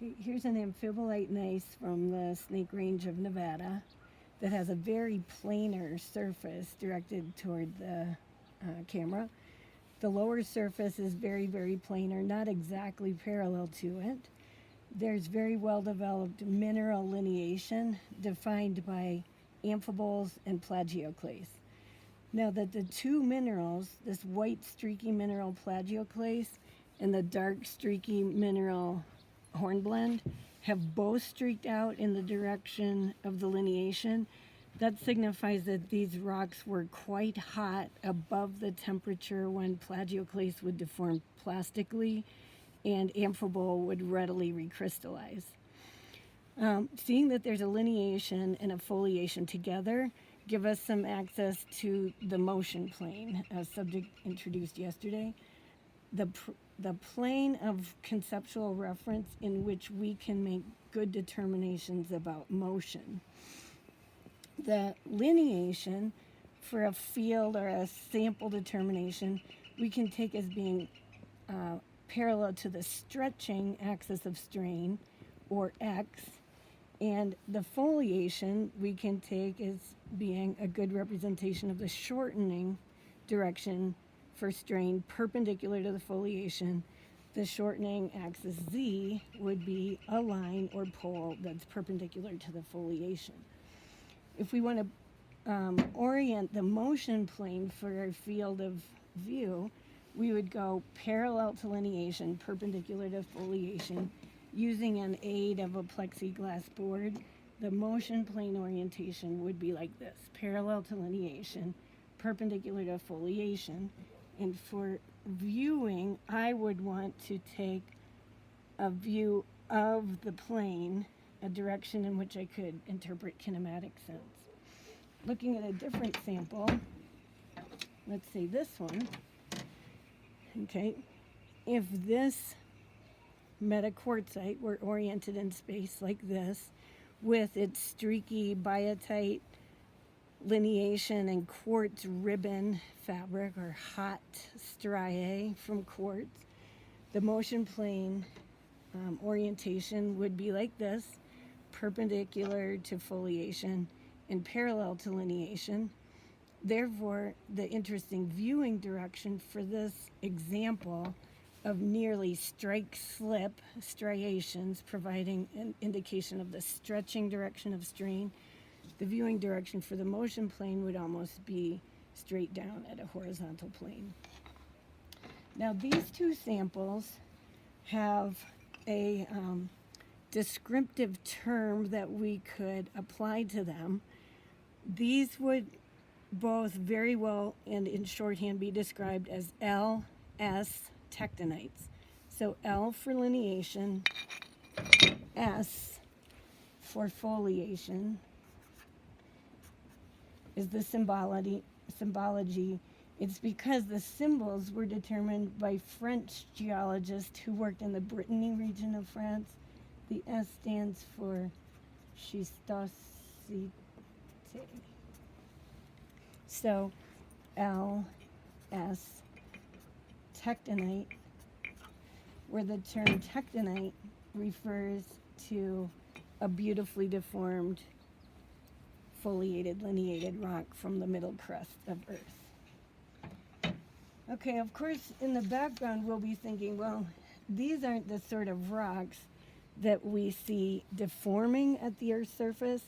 Okay, here's an amphibolite gneiss from the Snake Range of Nevada that has a very planar surface directed toward the camera. The lower surface is very, very planar, not exactly parallel to it. There's very well developed mineral lineation defined by amphiboles and plagioclase. Now that the two minerals, this white streaky mineral plagioclase and the dark streaky mineral hornblende, have both streaked out in the direction of the lineation, that signifies that these rocks were quite hot above the temperature when plagioclase would deform plastically and amphibole would readily recrystallize. Seeing that there's a lineation and a foliation together give us some access to the motion plane, a subject introduced yesterday. The plane of conceptual reference in which we can make good determinations about motion. The lineation for a field or a sample determination we can take as being parallel to the stretching axis of strain, or X, and the foliation we can take as being a good representation of the shortening direction for strain perpendicular to the foliation. The shortening axis Z would be a line or pole that's perpendicular to the foliation. If we want to orient the motion plane for our field of view, we would go parallel to lineation, perpendicular to foliation, using an aid of a plexiglass board. The motion plane orientation would be like this: parallel to lineation, perpendicular to foliation. And for viewing, I would want to take a view of the plane, a direction in which I could interpret kinematic sense. Looking at a different sample, let's say this one, okay, if this metaquartzite were oriented in space like this, with its streaky biotite lineation and quartz ribbon fabric or hot striae from quartz, the motion plane orientation would be like this: perpendicular to foliation and parallel to lineation. Therefore, the interesting viewing direction for this example of nearly strike-slip striations, providing an indication of the stretching direction of strain, the viewing direction for the motion plane would almost be straight down at a horizontal plane. Now, these two samples have a descriptive term that we could apply to them. These would both very well and in shorthand be described as LS tectonites. So L for lineation, S for foliation is the symbology. It's because the symbols were determined by French geologists who worked in the Brittany region of France. The S stands for schistosite. So LS tectonite, where the term tectonite refers to a beautifully deformed, foliated, lineated rock from the middle crust of Earth. Okay, of course, in the background, we'll be thinking, well, these aren't the sort of rocks that we see deforming at the Earth's surface.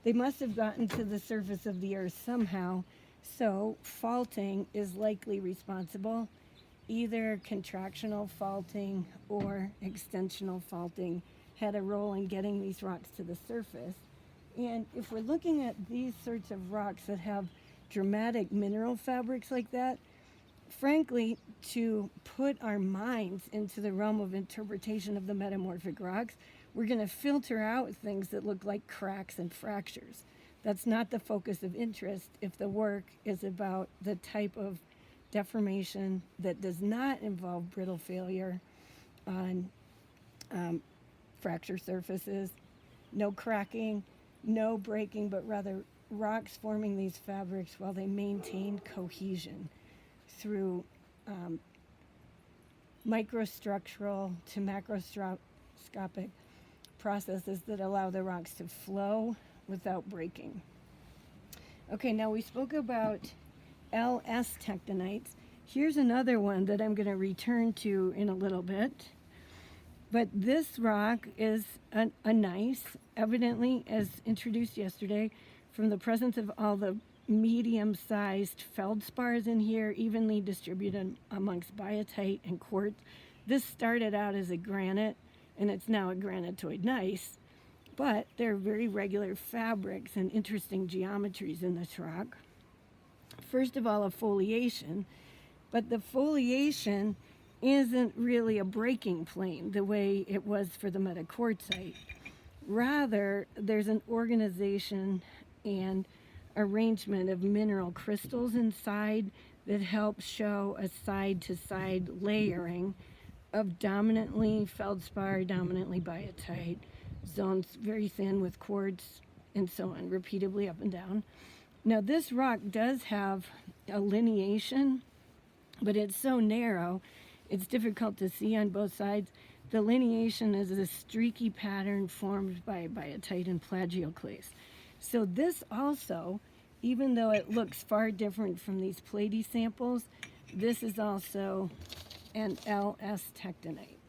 They must have gotten to the surface of the Earth somehow, so faulting is likely responsible. Either contractional faulting or extensional faulting had a role in getting these rocks to the surface. And if we're looking at these sorts of rocks that have dramatic mineral fabrics like that, frankly, to put our minds into the realm of interpretation of the metamorphic rocks, we're going to filter out things that look like cracks and fractures. That's not the focus of interest if the work is about the type of deformation that does not involve brittle failure on fracture surfaces, no cracking, no breaking, but rather rocks forming these fabrics while they maintain cohesion through microstructural to macroscopic processes that allow the rocks to flow without breaking. Okay, now we spoke about LS tectonites. Here's another one that I'm going to return to in a little bit. But this rock is a gneiss, evidently, as introduced yesterday, from the presence of all the medium-sized feldspars in here, evenly distributed amongst biotite and quartz. This started out as a granite, and it's now a granitoid gneiss. But there are very regular fabrics and interesting geometries in this rock. First of all, a foliation, but the foliation isn't really a breaking plane the way it was for the metaquartzite. Rather, there's an organization and arrangement of mineral crystals inside that helps show a side-to-side layering of dominantly feldspar, dominantly biotite, zones very thin with quartz, and so on, repeatedly up and down. Now, this rock does have a lineation, but it's so narrow, it's difficult to see on both sides. The lineation is a streaky pattern formed by biotite and plagioclase. So this also, even though it looks far different from these platy samples, this is also an LS tectonite.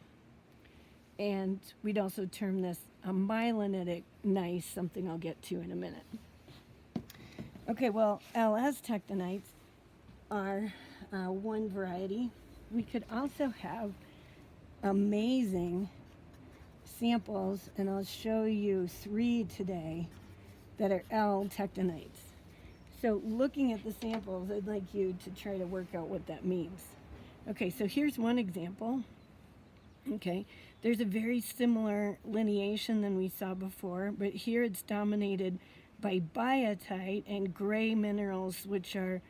And we'd also term this a myelinitic gneiss, something I'll get to in a minute. Okay, well, LS tectonites are one variety. We could also have amazing samples, and I'll show you 3 today that are L tectonites. So looking at the samples, I'd like you to try to work out what that means. Okay, so here's one example. Okay, there's a very similar lineation than we saw before, but here it's dominated by biotite and gray minerals, which are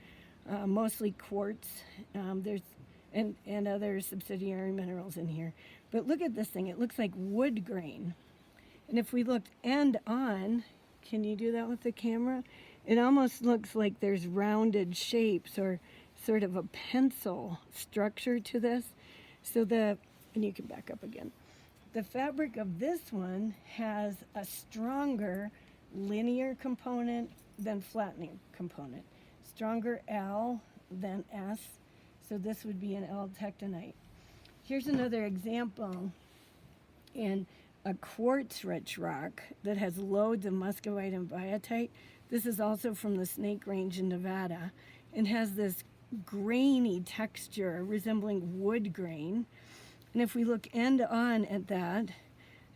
mostly quartz. There's and other subsidiary minerals in here. But look at this thing. It looks like wood grain. And if we looked end on, can you do that with the camera? It almost looks like there's rounded shapes or sort of a pencil structure to this. So and you can back up again. The fabric of this one has a stronger linear component than flattening component. Stronger L than S. So this would be an L tectonite. Here's another example in a quartz-rich rock that has loads of muscovite and biotite. This is also from the Snake Range in Nevada and has this grainy texture resembling wood grain. And if we look end on at that,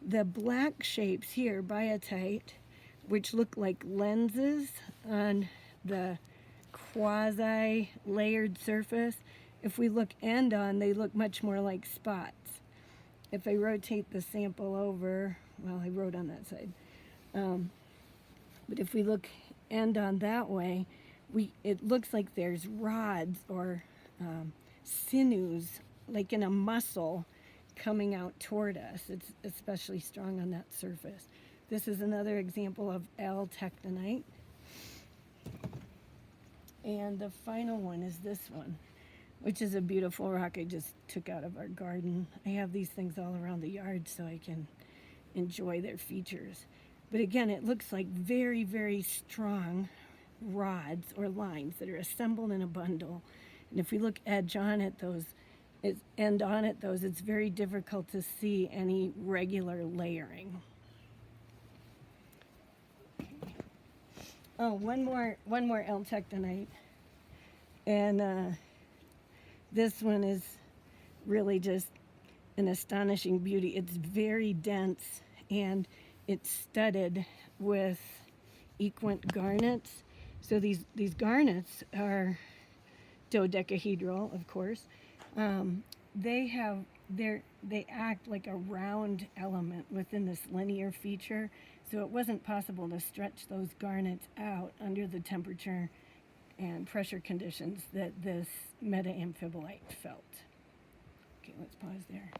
the black shapes here, biotite, which look like lenses on the quasi-layered surface, if we look end on, they look much more like spots. If I rotate the sample over, well, I wrote on that side. But if we look end on that way, it looks like there's rods or sinews, like in a muscle, coming out toward us. It's especially strong on that surface. This is another example of L tectonite. And the final one is this one, which is a beautiful rock I just took out of our garden. I have these things all around the yard so I can enjoy their features. But again, it looks like very, very strong rods or lines that are assembled in a bundle. And if we look edge on at those, end on at those, it's very difficult to see any regular layering. Oh, one more L tectonite. And this one is really just an astonishing beauty. It's very dense and it's studded with equant garnets. So these garnets are dodecahedral, of course. They act like a round element within this linear feature. So it wasn't possible to stretch those garnets out under the temperature and pressure conditions that this meta-amphibolite felt. Okay, let's pause there.